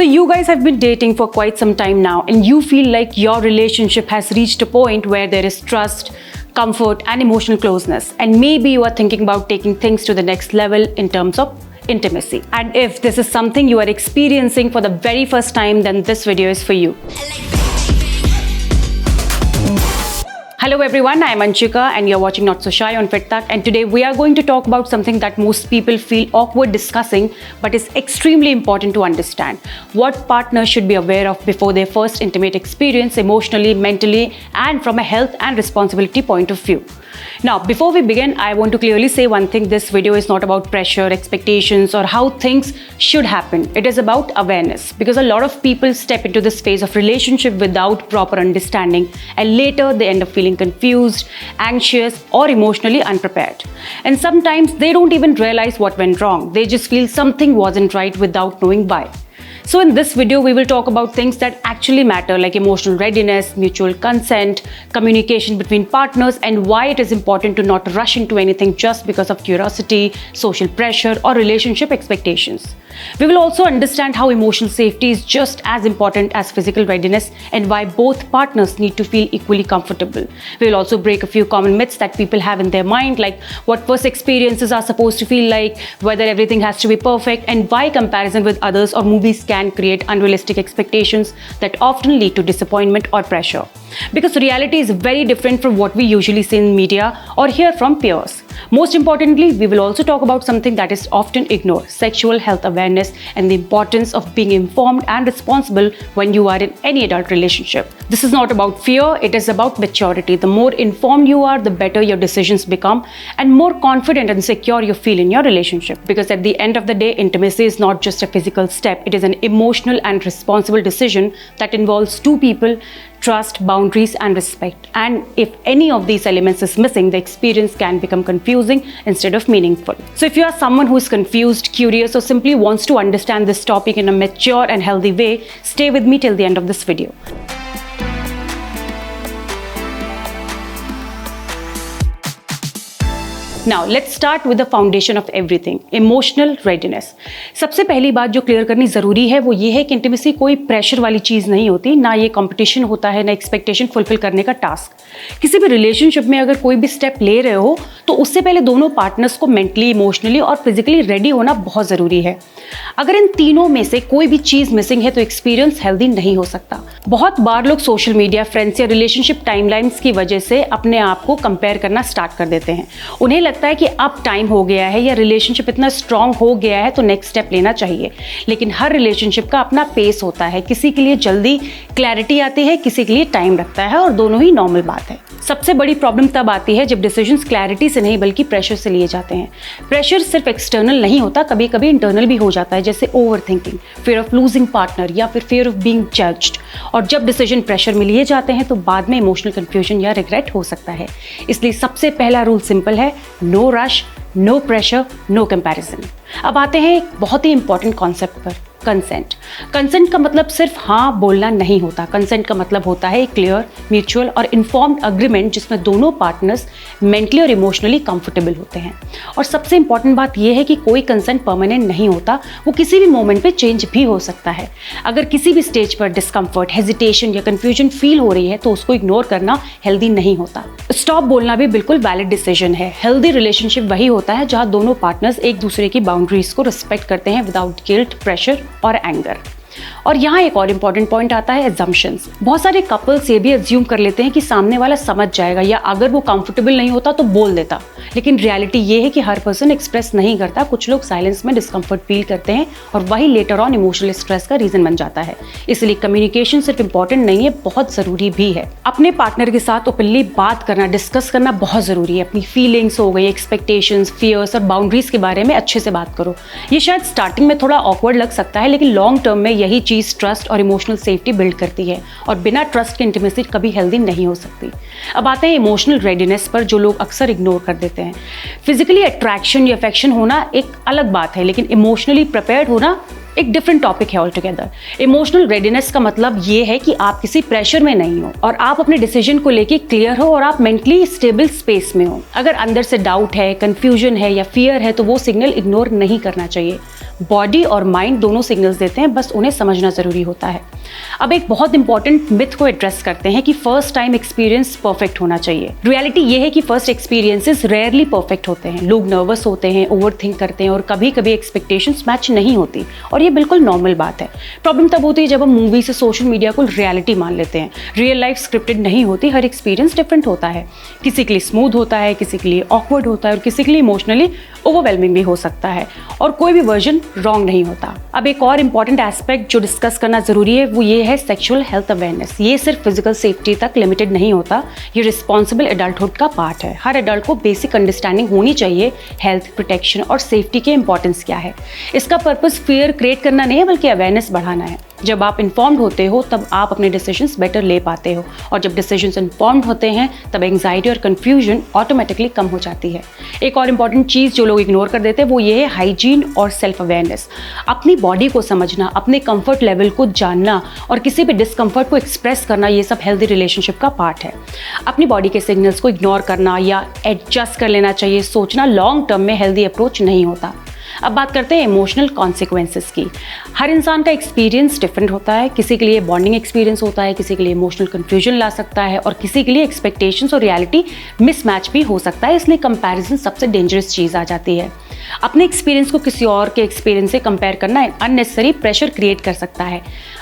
So you guys have been dating for quite some time now and you feel like your relationship has reached a point where there is trust, comfort and emotional closeness, and maybe you are thinking about taking things to the next level in terms of intimacy. And if this is something you are experiencing for the very first time, then this video is for you. Hello everyone, I am Anshika and you're watching Not So Shy on FitTak, and today we are going to talk about something that most people feel awkward discussing but is extremely important to understand. What partners should be aware of before their first intimate experience emotionally, mentally and from a health and responsibility point of view. Now, before we begin, I want to clearly say one thing. This video is not about pressure, expectations or how things should happen. It is about awareness, because a lot of people step into this phase of relationship without proper understanding and later they end up feeling confused, anxious or emotionally unprepared. And sometimes they don't even realize what went wrong. They just feel something wasn't right without knowing why. So in this video, we will talk about things that actually matter, like emotional readiness, mutual consent, communication between partners, and why it is important to not rush into anything just because of curiosity, social pressure, or relationship expectations. We will also understand how emotional safety is just as important as physical readiness and why both partners need to feel equally comfortable. We will also break a few common myths that people have in their mind, like what first experiences are supposed to feel like, whether everything has to be perfect, and why comparison with others or movies can create unrealistic expectations that often lead to disappointment or pressure. Because reality is very different from what we usually see in media or hear from peers. Most importantly, we will also talk about something that is often ignored: sexual health awareness and the importance of being informed and responsible when you are in any adult relationship. This is not about fear, it is about maturity. The more informed you are, the better your decisions become and more confident and secure you feel in your relationship. Because at the end of the day, intimacy is not just a physical step, it is an emotional and responsible decision that involves two people, trust, boundaries and respect. And if any of these elements is missing, the experience can become confusing instead of meaningful. So if you are someone who is confused, curious or simply wants to understand this topic in a mature and healthy way, stay with me till the end of this video. Now let's start with the foundation of everything, emotional readiness. सबसे पहली बात जो clear करनी ज़रूरी है वो ये है कि इंटीमेसी कोई प्रेशर वाली चीज़ नहीं होती, ना ये कंपटीशन होता है, ना एक्सपेक्टेशन फुलफिल करने का टास्क। किसी भी रिलेशनशिप में अगर कोई भी स्टेप ले रहे हो तो उससे पहले दोनों पार्टनर्स को मेंटली, इमोशनली और फिजिकली रेडी होना बहुत ज़रूरी है। अगर इन तीनों में से कोई भी चीज़ मिसिंग है तो एक्सपीरियंस हेल्दी नहीं हो सकता। बहुत बार लोग सोशल मीडिया, फ्रेंड्स या रिलेशनशिप टाइमलाइंस की वजह से अपने आप को कंपेयर करना स्टार्ट कर देते हैं। उन्हें लगता है कि अब टाइम हो गया है या रिलेशनशिप इतना स्ट्रांग हो गया है तो नेक्स्ट स्टेप लेना चाहिए। लेकिन हर रिलेशनशिप का अपना पेस होता है। किसी के लिए जल्दी क्लैरिटी आती है, किसी के लिए टाइम लगता है, और दोनों ही नॉर्मल बात है। सबसे बड़ी प्रॉब्लम तब आती है जब डिसीजंस क्लैरिटी से नहीं बल्कि प्रेशर से लिए जाते हैं। प्रेशर सिर्फ एक्सटर्नल नहीं होता, कभी कभी इंटरनल भी हो जाता है, जैसे over thinking, fear of losing partner या फिर फियर ऑफ बीइंग जज्ड। और जब डिसीजन प्रेशर में लिए जाते हैं तो बाद में इमोशनल कंफ्यूजन या रिग्रेट हो सकता है। इसलिए सबसे पहला रूल सिंपल है: no rush, no pressure, no comparison. अब आते हैं एक बहुत ही इंपॉर्टेंट कॉन्सेप्ट पर, कंसेंट। कंसेंट का मतलब सिर्फ हाँ बोलना नहीं होता। कंसेंट का मतलब होता है एक क्लियर, म्यूचुअल और इन्फॉर्म्ड अग्रीमेंट जिसमें दोनों पार्टनर्स मेंटली और इमोशनली कंफर्टेबल होते हैं। और सबसे इंपॉर्टेंट बात यह है कि कोई कंसेंट परमानेंट नहीं होता, वो किसी भी मोमेंट पे चेंज भी हो सकता है। अगर किसी भी स्टेज पर डिस्कम्फर्ट, हेजिटेशन या कन्फ्यूजन फील हो रही है तो उसको इग्नोर करना हेल्दी नहीं होता। स्टॉप बोलना भी बिल्कुल वैलिड डिसीजन है। हेल्दी रिलेशनशिप वही होता है जहाँ दोनों पार्टनर्स एक दूसरे की बाउंड्रीज को रिस्पेक्ट करते हैं विदाउट गिल्ट, प्रेशर और एंगर। और यहाँ एक और इम्पॉर्टेंट पॉइंट आता है, एजम्पशंस। बहुत सारे कपल्स ये भी एज्यूम कर लेते हैं कि सामने वाला समझ जाएगा या अगर वो कंफर्टेबल नहीं होता तो बोल देता। लेकिन रियलिटी ये है कि हर पर्सन एक्सप्रेस नहीं करता। कुछ लोग साइलेंस में डिस्कम्फर्ट फील करते हैं और वही लेटर ऑन इमोशनल स्ट्रेस का रीजन बन जाता है। इसलिए कम्युनिकेशन सिर्फ इंपॉर्टेंट नहीं है, बहुत जरूरी भी है। अपने पार्टनर के साथ ओपनली बात करना, डिस्कस करना बहुत जरूरी है। अपनी फीलिंग्स हो गई, एक्सपेक्टेशंस, फियर्स और बाउंड्रीज के बारे में अच्छे से बात करो। ये शायद स्टार्टिंग में थोड़ा ऑकवर्ड लग सकता है, लेकिन लॉन्ग टर्म में यही चीज ट्रस्ट और इमोशनल सेफ्टी बिल्ड करती है, और बिना ट्रस्ट के इंटीमेसी कभी हेल्दी नहीं हो सकती। अब आते हैं इमोशनल रेडीनेस पर, जो लोग अक्सर इग्नोर कर देते हैं। फिजिकली अट्रैक्शन या अफेक्शन होना एक अलग बात है, लेकिन इमोशनली प्रिपेयर्ड होना एक डिफरेंट टॉपिक है ऑल टुगेदर। इमोशनल रेडीनेस का मतलब ये है कि आप किसी प्रेशर में नहीं हो और आप अपने डिसीजन को लेके क्लियर हो और आप मेंटली स्टेबल स्पेस में हो। अगर अंदर से डाउट है, कंफ्यूजन है या फियर है तो वो सिग्नल इग्नोर नहीं करना चाहिए। बॉडी और माइंड दोनों सिग्नल्स देते हैं, बस उन्हें समझना ज़रूरी होता है। अब एक बहुत इंपॉर्टेंट मिथ को एड्रेस करते हैं कि फर्स्ट टाइम एक्सपीरियंस परफेक्ट होना चाहिए। रियलिटी ये है कि फर्स्ट एक्सपीरियंसेस रेयरली परफेक्ट होते हैं। लोग नर्वस होते हैं, ओवर थिंक करते हैं और कभी कभी एक्सपेक्टेशंस मैच नहीं होती, और ये बिल्कुल नॉर्मल बात है। प्रॉब्लम तब होती है जब हम मूवी से सोशल मीडिया को रियलिटी मान लेते हैं। रियल लाइफ स्क्रिप्टेड नहीं होती, हर एक्सपीरियंस डिफरेंट होता है। किसी के लिए स्मूथ होता है, किसी के लिए ऑकवर्ड होता है और किसी के लिए इमोशनली ओवरवेलमिंग भी हो सकता है, और कोई भी वर्जन रॉन्ग नहीं होता। अब एक और इंपॉर्टेंट एस्पेक्ट जो डिस्कस करना जरूरी है वो ये है सेक्सुअल हेल्थ अवेयरनेस। ये सिर्फ फिजिकल सेफ्टी तक लिमिटेड नहीं होता, ये रिस्पॉन्सिबल एडल्टहुड का पार्ट है। हर एडल्ट को बेसिक अंडरस्टैंडिंग होनी चाहिए हेल्थ, प्रोटेक्शन और सेफ्टी के इंपॉर्टेंस क्या है। इसका पर्पस फियर क्रिएट करना नहीं है, बल्कि अवेयरनेस बढ़ाना है। जब आप इन्फॉर्म्ड होते हो तब आप अपने डिसीजंस बेटर ले पाते हो, और जब डिसीजंस इन्फॉर्म्ड होते हैं तब एंग्जाइटी और कंफ्यूजन ऑटोमेटिकली कम हो जाती है। एक और इंपॉर्टेंट चीज़ जो लोग इग्नोर कर देते हैं वो ये है हाइजीन और सेल्फ अवेयरनेस। अपनी बॉडी को समझना, अपने कंफर्ट लेवल को जानना और किसी भी डिस्कम्फर्ट को एक्सप्रेस करना, ये सब हेल्दी रिलेशनशिप का पार्ट है। अपनी बॉडी के सिग्नल्स को इग्नोर करना या एडजस्ट कर लेना चाहिए सोचना लॉन्ग टर्म में हेल्दी अप्रोच नहीं होता। अब बात करते हैं इमोशनल कॉन्सिक्वेंसेस की। हर इंसान का एक्सपीरियंस डिफरेंट होता है। किसी के लिए बॉन्डिंग एक्सपीरियंस होता है, किसी के लिए इमोशनल कंफ्यूजन ला सकता है, और किसी के लिए एक्सपेक्टेशंस और रियलिटी मिसमैच भी हो सकता है। इसलिए कंपैरिजन सबसे डेंजरस चीज़ आ जाती है। अपने एक्सपीरियंस को किसी और के एक्सपीरियंस से कंपेयर करना अननेसेसरी प्रेशर क्रिएट कर सकता है।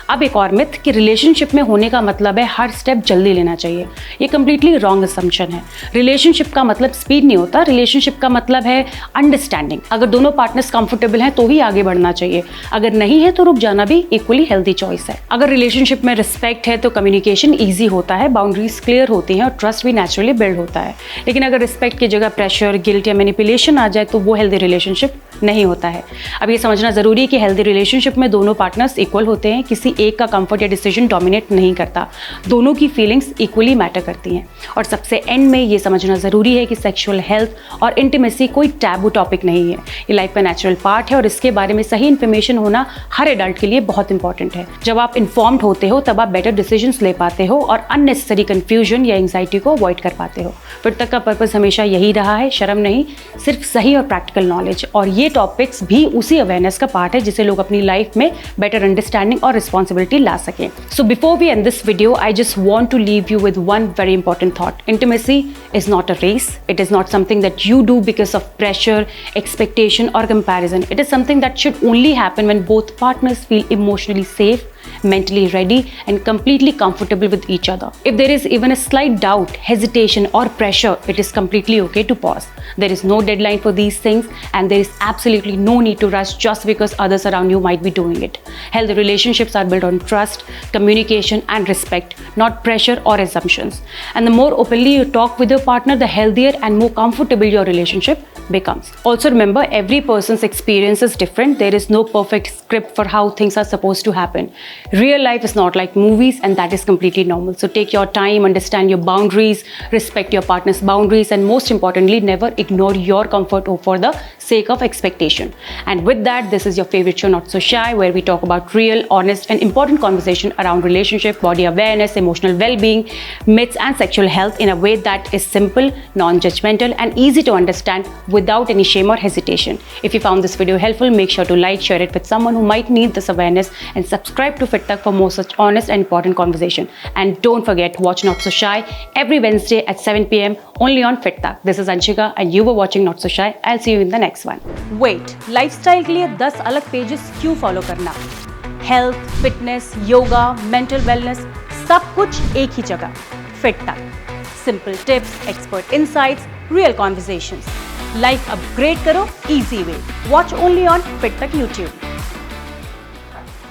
अब एक और मिथ कि रिलेशनशिप में होने का मतलब है हर स्टेप जल्दी लेना चाहिए। ये कंप्लीटली रॉन्ग असम्पशन है। रिलेशनशिप का मतलब स्पीड नहीं होता, रिलेशनशिप का मतलब है अंडरस्टैंडिंग। अगर दोनों पार्टनर्स कंफर्टेबल हैं तो ही आगे बढ़ना चाहिए, अगर नहीं है तो रुक जाना भी इक्वली हेल्दी चॉइस है। अगर रिलेशनशिप में रिस्पेक्ट है तो कम्युनिकेशन ईजी होता है, बाउंड्रीज क्लियर होती हैं और ट्रस्ट भी नेचुरली बिल्ड होता है। लेकिन अगर रिस्पेक्ट की जगह प्रेशर, गिल्ट या मैनिपुलेशन आ जाए तो वो हेल्दी रिलेशनशिप नहीं होता है। अब ये समझना जरूरी है कि हेल्दी रिलेशनशिप में दोनों पार्टनर्स इक्वल होते हैं, किसी एक का कंफर्ट या डिसीजन डोमिनेट नहीं करता, दोनों की फीलिंग्स इक्वली मैटर करती हैं। और सबसे एंड में ये समझना जरूरी है कि सेक्सुअल हेल्थ और इंटीमेसी कोई टैबू टॉपिक नहीं है, ये लाइफ का नेचुरल पार्ट है और इसके बारे में सही इन्फॉर्मेशन होना हर एडल्ट के लिए बहुत इंपॉर्टेंट है। जब आप इन्फॉर्म्ड होते हो तब आप बेटर डिसीजंस ले पाते हो और अननेसेसरी कंफ्यूजन या एंग्जाइटी को अवॉइड कर पाते हो। फिर तक का पर्पस हमेशा यही रहा है, शर्म नहीं, सिर्फ सही और प्रैक्टिकल नॉलेज। और ये टॉपिक्स भी उसी अवेयरनेस का पार्ट है जिसे लोग अपनी लाइफ में बेटर अंडरस्टैंडिंग और रिस्पॉन्सिबिलिटी ला सकें। So before we end this video, I just want to leave you with one very important thought. Intimacy is not a race, it is not something that you do because of pressure, expectation or comparison. It is something that should only happen when both partners feel emotionally safe, mentally ready and completely comfortable with each other. If there is even a slight doubt, hesitation or pressure, it is completely okay to pause. There is no deadline for these things and there is absolutely no need to rush just because others around you might be doing it. Healthy relationships are built on trust, communication and respect, not pressure or assumptions. And the more openly you talk with your partner, the healthier and more comfortable your relationship becomes. Also remember, every person's experience is different. There is no perfect script for how things are supposed to happen. Real life is not like movies and that is completely normal. So take your time, understand your boundaries, respect your partner's boundaries and most importantly, never ignore your comfort for the sake of expectation. And with that, this is your favorite show, Not So Shy, where we talk about real, honest and important conversation around relationship, body awareness, emotional well-being, myths and sexual health in a way that is simple, non-judgmental and easy to understand without any shame or hesitation. If you found this video helpful, make sure to like, share it with someone who might need this awareness and subscribe to Fit Tak for more such honest and important conversation. And don't forget, watch Not So Shy every Wednesday at 7 p.m. only on Fit Tak. This is Anshika and you were watching Not So Shy. I'll see you in the next one. Wait, lifestyle के लिए 10 अलग pages क्यों follow करना? Health, fitness, yoga, mental wellness, सब कुछ एक ही जगह. Fit Tak. Simple tips, expert insights, real conversations. Life upgrade करो easy way. Watch only on Fit Tak YouTube.